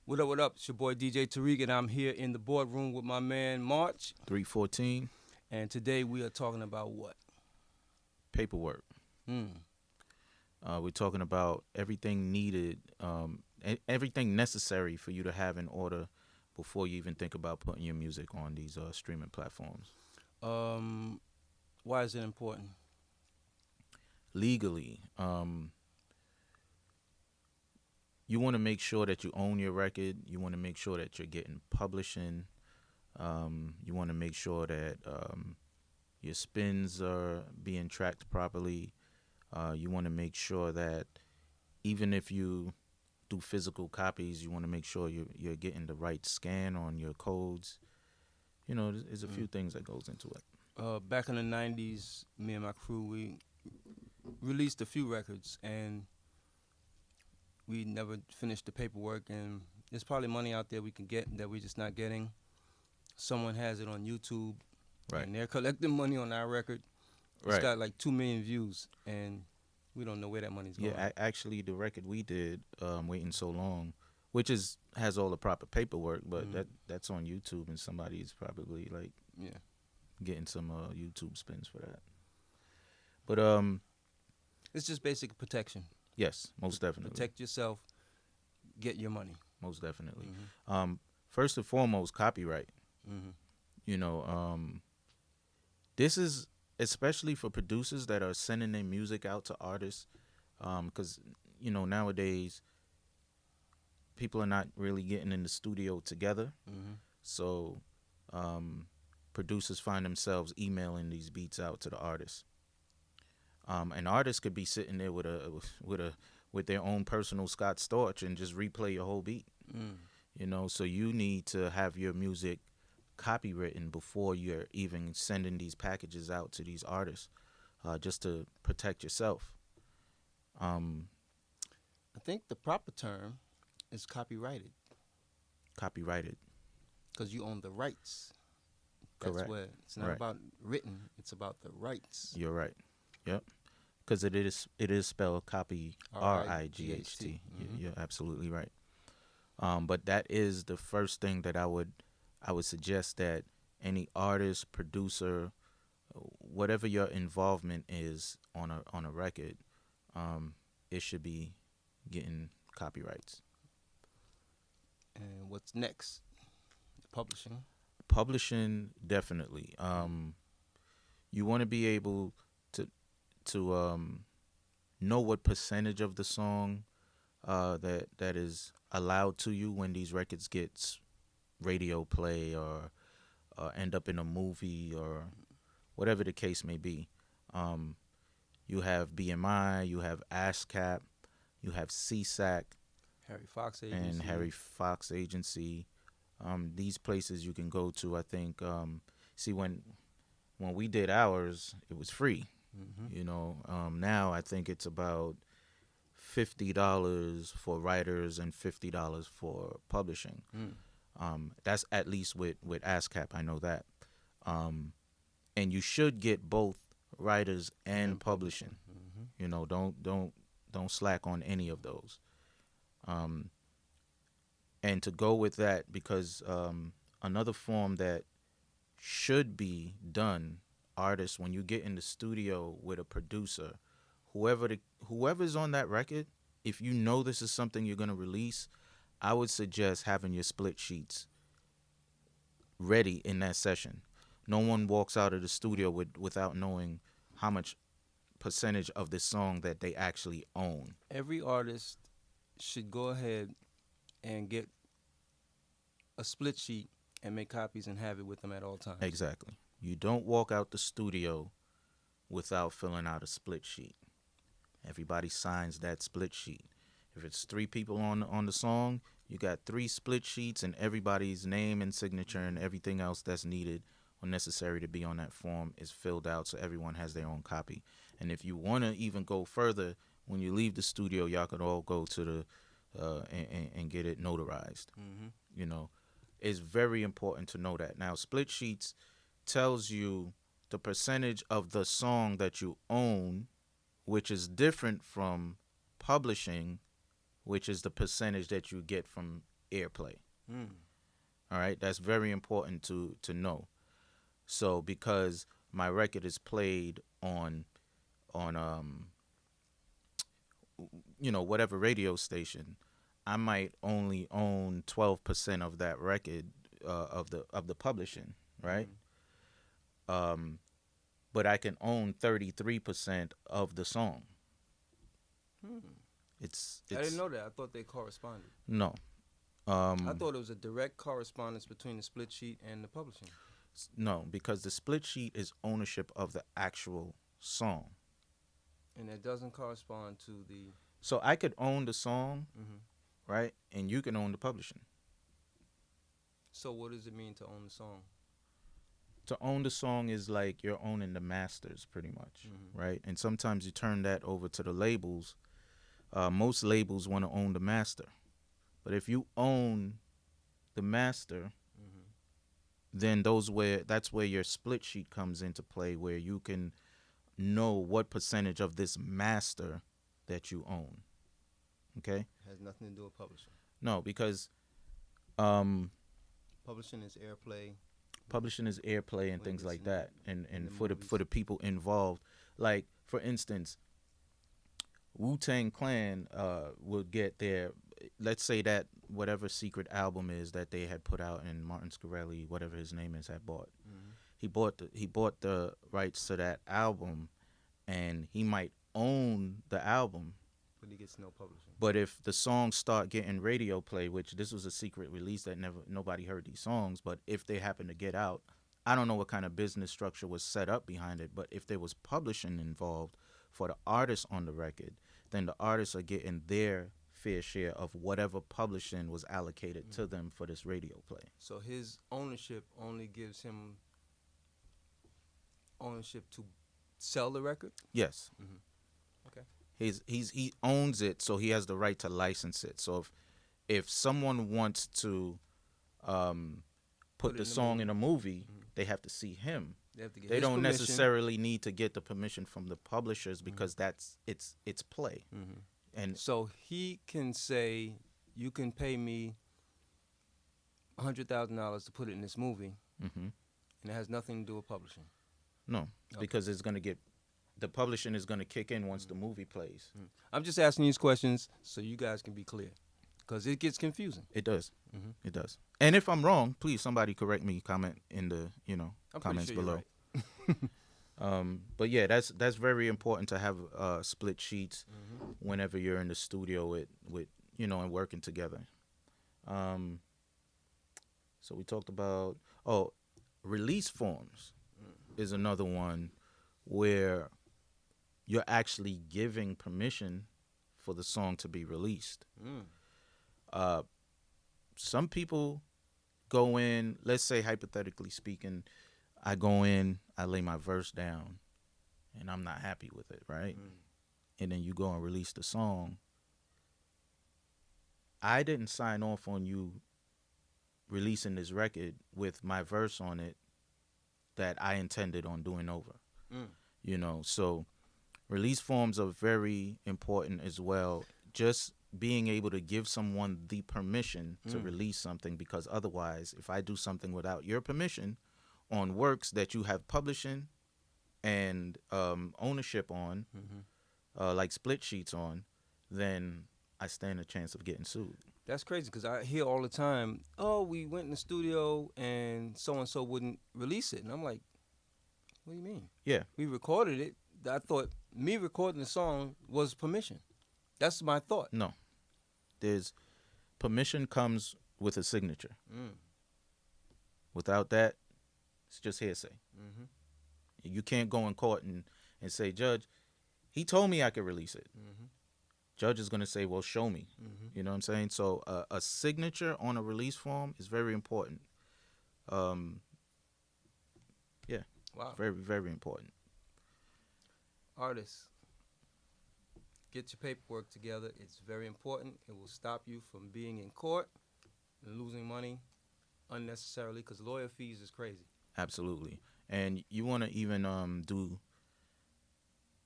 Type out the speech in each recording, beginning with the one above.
What up, what up? It's your boy DJ Tariq, and I'm here in the boardroom with my man March. 314 And today we are talking about what? paperwork. Hmm. We're talking about everything needed, everything necessary for you to have in order before you even think about putting your music on these streaming platforms. Why is it important? Legally, you want to make sure that you own your record. You want to make sure that you're getting publishing. You want to make sure that your spins are being tracked properly. You want to make sure that even if you do physical copies, you want to make sure you're getting the right scan on your codes. You know, there's a few things that goes into it. Back in the 90s, me and my crew, we released a few records, and we never finished the paperwork, and there's probably money out there we can get that we're just not getting. Someone has it on YouTube, Right. and they're collecting money on our record. It's Right. got like 2 million views, and we don't know where that money's going. Yeah, actually, the record we did, Waiting So Long, which has all the proper paperwork, but that's on YouTube, and somebody's probably like Yeah. getting some YouTube spins for that. But It's just basic protection. yes, most definitely. Protect yourself, get your money. Most definitely. Mhm. First and foremost, copyright. Mm-hmm. You know, this is especially for producers that are sending their music out to artists, because you know nowadays people are not really getting in the studio together, Mm-hmm. so producers find themselves emailing these beats out to the artists. An artist could be sitting there with their own personal Scott Storch and just replay your whole beat. Mm. You know, so you need to have your music copywritten before you're even sending these packages out to these artists, just to protect yourself. I think the proper term is copyrighted Copyrighted. because you own the rights. Correct. That's where it's not Right. about written; it's about the rights. You're right. Yep. Because it is spelled copy RIGHT. Mhm. You're absolutely right. But that is the first thing that I would suggest that any artist, producer, whatever your involvement is on a record, it should be getting copyrights. And what's next? Publishing. Publishing, definitely. You want to be able to know what percentage of the song that is allowed to you when these records get radio play or end up in a movie or whatever the case may be. You have BMI, you have ASCAP, you have CSAC, Harry Fox Agency. and Harry Fox Agency. These places you can go to. I think. See, when we did ours, it was free. Mm-hmm. You know. Now I think it's about $50 for writers and $50 for publishing. That's at least with ASCAP. I know that. And you should get both writers and publishing. Mm-hmm. You know, don't slack on any of those. And to go with that, because another form that should be done, artists, when you get in the studio with a producer, whoever's on that record, if you know this is something you're going to release, I would suggest having your split sheets ready in that session. No one walks out of the studio without knowing how much percentage of the song that they actually own. Every artist should go ahead and get a split sheet and make copies and have it with them at all times. Exactly. You don't walk out the studio without filling out a split sheet. Everybody signs that split sheet. If it's 3 people on the song, you got 3 split sheets, and everybody's name and signature and everything else that's needed or necessary to be on that form is filled out, so everyone has their own copy. And if you want to even go further, when you leave the studio, y'all could all go to the and get it notarized. Mm-hmm. You know, it's very important to know that. Now, split sheets tells you the percentage of the song that you own, which is different from publishing, which is the percentage that you get from airplay. Mm. All right, that's very important to know. So because my record is played on whatever radio station, I might only own 12% of that record, of the publishing, right? Um, but I can own 33% of the song. Hmm. It's I didn't know that. I thought they corresponded. no. I thought it was a direct correspondence between the split sheet and the publishing. No, because the split sheet is ownership of the actual song. And it doesn't correspond to the. So I could own the song, Mm-hmm. right? And you can own the publishing. So what does it mean to own the song? To own the song is like you're owning the masters, pretty much, right? And sometimes you turn that over to the labels. Most labels want to own the master. But if you own the master, then that's where your split sheet comes into play, where you can know what percentage of this master that you own. Okay? Has nothing to do with publishing. No, because Publishing is airplay. publishing is airplay and things like that, and the for movies. the people involved. Like for instance, Wu-Tang Clan would get their, let's say that whatever secret album is that they had put out and Martin Scorsese, whatever his name is, had bought. He bought the rights to that album, and he might own the album. But he gets no publishing. But if the songs start getting radio play, which this was a secret release that nobody heard these songs, but if they happen to get out, I don't know what kind of business structure was set up behind it, but if there was publishing involved for the artists on the record, then the artists are getting their fair share of whatever publishing was allocated to them for this radio play. So his ownership only gives him ownership to sell the record? Yes. Okay. He owns it, so he has the right to license it. So if someone wants to put the song in a movie, they have to see him. They have to get They his don't permission. necessarily need to get the permission from the publishers because that's it's play. And So he can say, you can pay me $100,000 to put it in this movie, and it has nothing to do with publishing. no, because it's gonna get, the publishing is gonna kick in once the movie plays. I'm just asking these questions so you guys can be clear, because it gets confusing. It does. It does. And if I'm wrong, please somebody correct me. Comment in the I'm comments pretty sure below. you're right. But yeah, that's very important to have split sheets whenever you're in the studio with and working together. So we talked about release forms is another one where you're actually giving permission for the song to be released. Some people go in, let's say hypothetically speaking, I go in, I lay my verse down, and I'm not happy with it, right? And then you go and release the song. I didn't sign off on you releasing this record with my verse on it that I intended on doing over. So release forms are very important as well. Just being able to give someone the permission to release something, because otherwise, if I do something without your permission on works that you have publishing and ownership on, like split sheets on, then I stand a chance of getting sued. That's crazy, because I hear all the time, oh, we went in the studio and so-and-so wouldn't release it. And I'm like, what do you mean? Yeah. We recorded it. I thought me recording the song was permission. That's my thought. No. There's permission comes with a signature. Without that, it's just hearsay. You can't go in court and say, Judge, he told me I could release it. Judge is going to say, well, show me. You know what I'm saying? So a signature on a release form is very important. Yeah. Wow. Very, very important. Artists, get your paperwork together. It's very important. It will stop you from being in court and losing money unnecessarily, because lawyer fees is crazy. Absolutely. And you want to even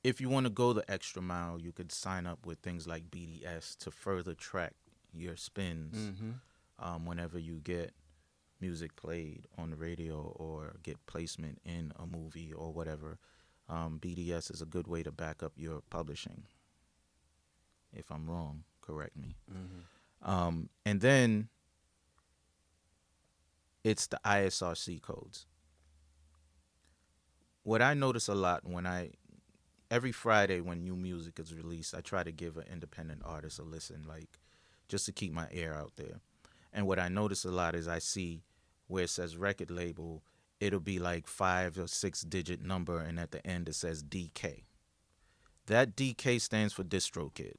if you want to go the extra mile, you could sign up with things like BDS to further track your spins. whenever you get music played on the radio or get placement in a movie or whatever. BDS is a good way to back up your publishing. If I'm wrong, correct me. And then it's the ISRC codes. What I notice a lot every Friday when new music is released, I try to give an independent artist a listen, like just to keep my ear out there. And what I notice a lot is I see where it says record label, it'll be like 5 or 6 digit number, and at the end it says DK. That DK stands for DistroKid.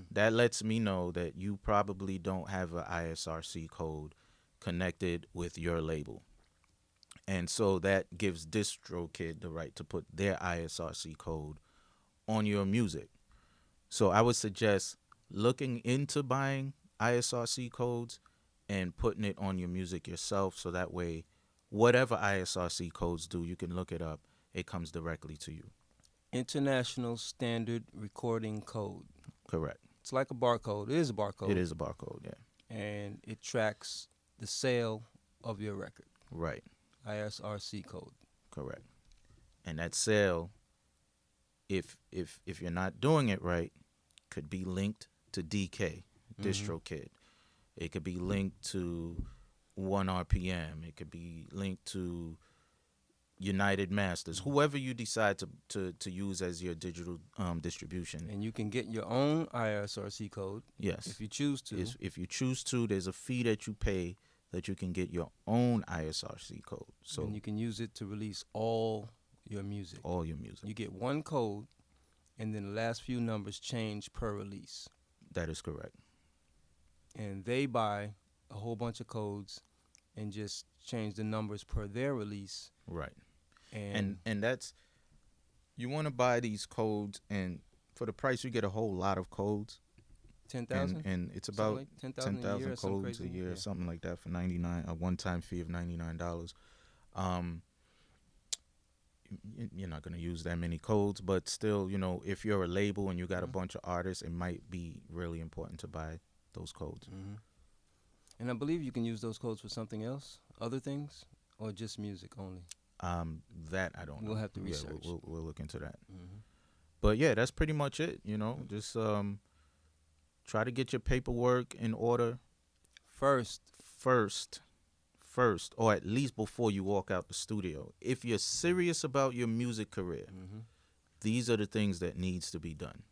That lets me know that you probably don't have an ISRC code connected with your label. And so that gives DistroKid the right to put their ISRC code on your music. So I would suggest looking into buying ISRC codes and putting it on your music yourself, so that way whatever ISRC codes do, you can look it up. It comes directly to you. International Standard Recording Code. Correct. It's like a barcode. It is a barcode. It is a barcode, yeah. And it tracks the sale of your record. Right. ISRC code. Correct. And that sale, if you're not doing it right, could be linked to DK, DistroKid. It could be linked to 1RPM. It could be linked to United Masters, whoever you decide to use as your digital distribution. And you can get your own ISRC code. Yes. If you choose to. If you choose to, there's a fee that you pay that you can get your own ISRC code. So and you can use it to release all your music. All your music. You get one code, and then the last few numbers change per release. That is correct. And they buy a whole bunch of codes and just change the numbers per their release. Right. And that's, you want to buy these codes, and for the price you get a whole lot of codes. 10,000? And it's about like 10,000 codes a year, something like that, for $99, a one-time fee of $99. You're not going to use that many codes, but still, if you're a label and you got a bunch of artists, it might be really important to buy those codes. And I believe you can use those codes for something else, other things, or just music only. That I don't know. We'll have to research. Yeah, we'll look into that. But yeah, that's pretty much it. Just try to get your paperwork in order first, or at least before you walk out the studio. If you're serious about your music career, these are the things that needs to be done.